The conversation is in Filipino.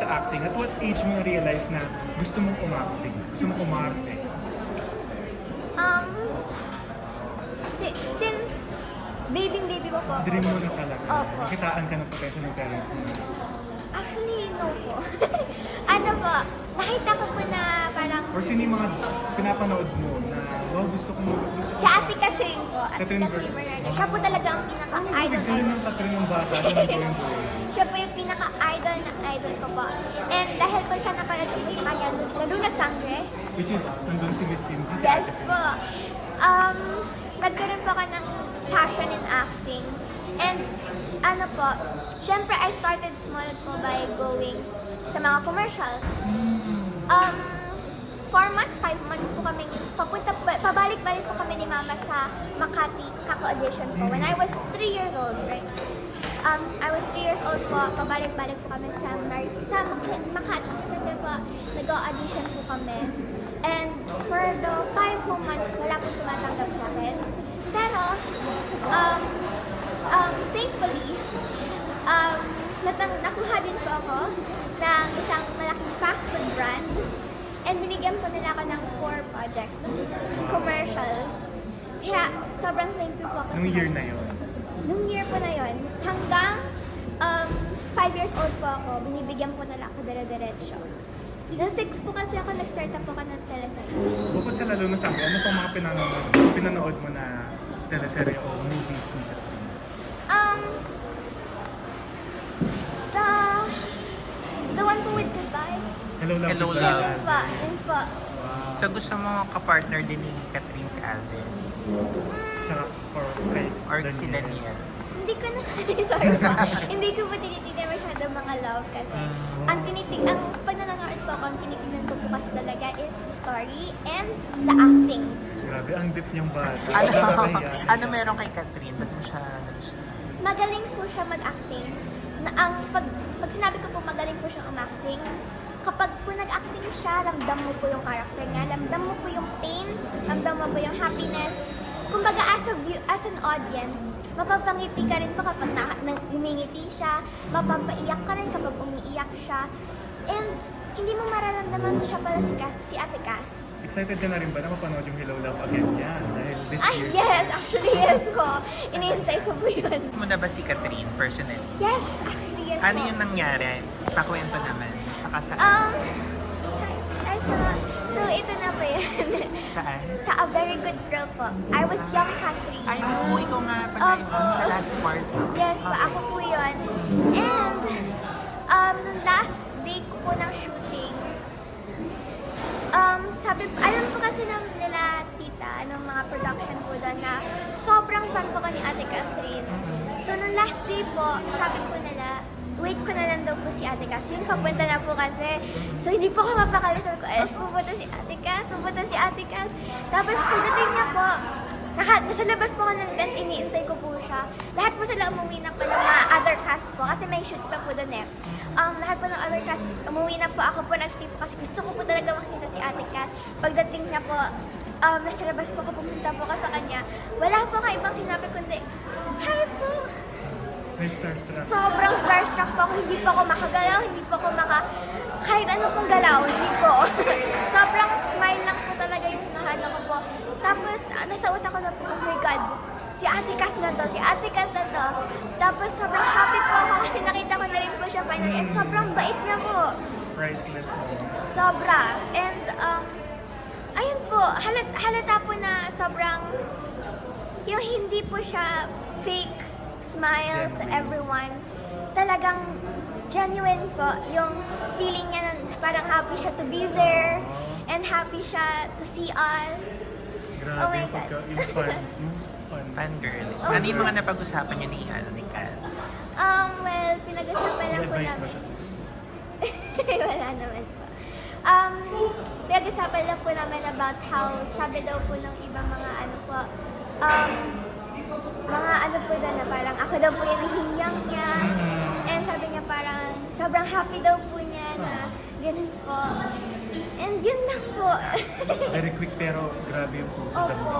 sa acting? At what age mo na-realize na gusto mong umacting? Gusto mong umarte? Um, since baby ko po. Dream mo na talaga. Opo. Nakitaan ka ng potential ng parents mo. Actually, no po. Ano po, nakita ko po na parang Or sino yung mga pinapanood mo na wow, gusto ko si Ate Catherine po. Ate Catherine Catherine Bernardo. Bernardo. Siya po talaga ang pinaka-idol. Galing ng Catherine ng bata. Galing ko yung buhay. Siya po yung pinaka-idol ng idol ko po. And dahil po siya napanood ko po sa kanya, lalo na sangre. Which is, nandun si Miss Cindy, si Yes Ate Cindy. po. Nagkaroon po ako ng passion in acting. And ano po, syempre I started small po by going sa mga commercials. 4 months, 5 months po kami, pabalik-balik po kami ni Mama sa Makati Kaka-audition po. When I was 3 years old, right? I was 3 years old po, pabalik-balik po kami sa Makati kasi po nag-audition po kami. And for the 5 whole months, wala po tumatanggap sa akin. Pero, thankfully, nakuha din po ako ng isang malaking fast food brand. And binigyan po nila ako ng 4 projects, commercial. Kaya sobrang thankful po ako. Nung year na yun. Nung year po na yun, hanggang 5 years old po ako, binibigyan po nila ako dire-diretso. Nung 6 po kasi ako, nag-start na po ako ng teleserye. Bukod sa lalo na sabi, ano pang mga pinanood mo na teleserye o movies ni Catherine? The one po with goodbye. Hello Love. Hello, Goodbye. Love. Yun po, yun po. So gusto mo kapartner din ni Catherine si Alden? Tsaka for Ray. Or si Daniel? Hindi ko na, sorry po. Hindi ko po tinitignan masyado mga love kasi ang pag nanonood po ako, ang tinitignan ko po kasi talaga is the story and the acting. Grabe, ang deep niyang bata. Ano, Nakakahiya. ano meron kay Catherine? Ba't mo siya nagustuhan? Magaling po siya mag-acting. Pag sinabi ko po magaling po siyang umacting, kapag po nag-acting siya, ramdam mo po yung character niya, ramdam mo po yung pain, ramdam mo po yung happiness. Kumbaga as an audience, mapapangiti ka rin po kapag umingiti siya, mapapaiyak ka rin kapag umiiyak siya, and hindi mo mararamdaman siya pala si Ate Cath. Excited ka na rin ba na mapanood yung Hello Love again niya? Dahil this Ay, year. yes! Actually, yes ko. Inihintay ko po yun. Mo na ba si Catherine personally? Yes! Actually, yes Ano po. yung nangyari? Pakwento naman. Saka saan? I thought, so ito na po yan. Saan? Sa A Very Good Girl po. I was young Catherine. Ay, oo, ikaw nga pala yun sa last part. No? Yes po, ako po yun. And, nung last day ko po ng shooting, alam po kasi nila tita, ng mga production po doon na sobrang fan po ko ni Ate Catherine. So, nung last day po, sabi po nila, wait ko na lang daw po si Ate Catherine, papunta na po kasi. So, hindi po ako mapakali. Sabi ko, pupunta si Ate Cat, pupunta si Ate Cat. Tapos, pagdating niya po, nasa labas po ako ng tent, iniintay ko po siya. Lahat po sila umuwi na po ng mga other cast po, kasi may shoot pa po doon eh. Lahat po ng other cast, umuwi na po, ako po nag-stay po kasi gusto ko po talaga makita si Ate Cat. Pagdating niya po, nasa labas po ako, pumunta po ka sa kanya. Wala po ka ibang sinabi kundi, hi po! May starstruck. Sobrang starstruck po ako, hindi po ako makagalaw, hindi po ako kahit ano pong galaw, hindi po. Sobrang smile lang po talaga yung nahalo ko po. Tapos, nasa utak ko na po, oh my God, si Ate Cat na to, si Ate Cat na to. Tapos, sobrang happy po ako kasi nakita ko na rin po siya finally. And sobrang bait niya po. Priceless mo. Sobra. And, ayun po, halata po na sobrang, yung hindi po siya fake smiles sa everyone. Talagang genuine po yung feeling niya na parang happy siya to be there and happy siya to see us. Grabe Oh my yung God. yung fun. Yung fun. Fangirl. Oh. Ano yung mga napag-usapan niyo ni Cal? Well, pinag-usapan lang May po advice ba namin. siya sa'yo? Wala naman po. Pinag-usapan lang po namin about how sabi daw po ng ibang mga ano po, mga ano po na parang ako daw po yung naghihiyang niya. And sabi niya parang sobrang happy daw po niya na ganun po. And yun lang po. Very quick pero grabe yung puso. Opo.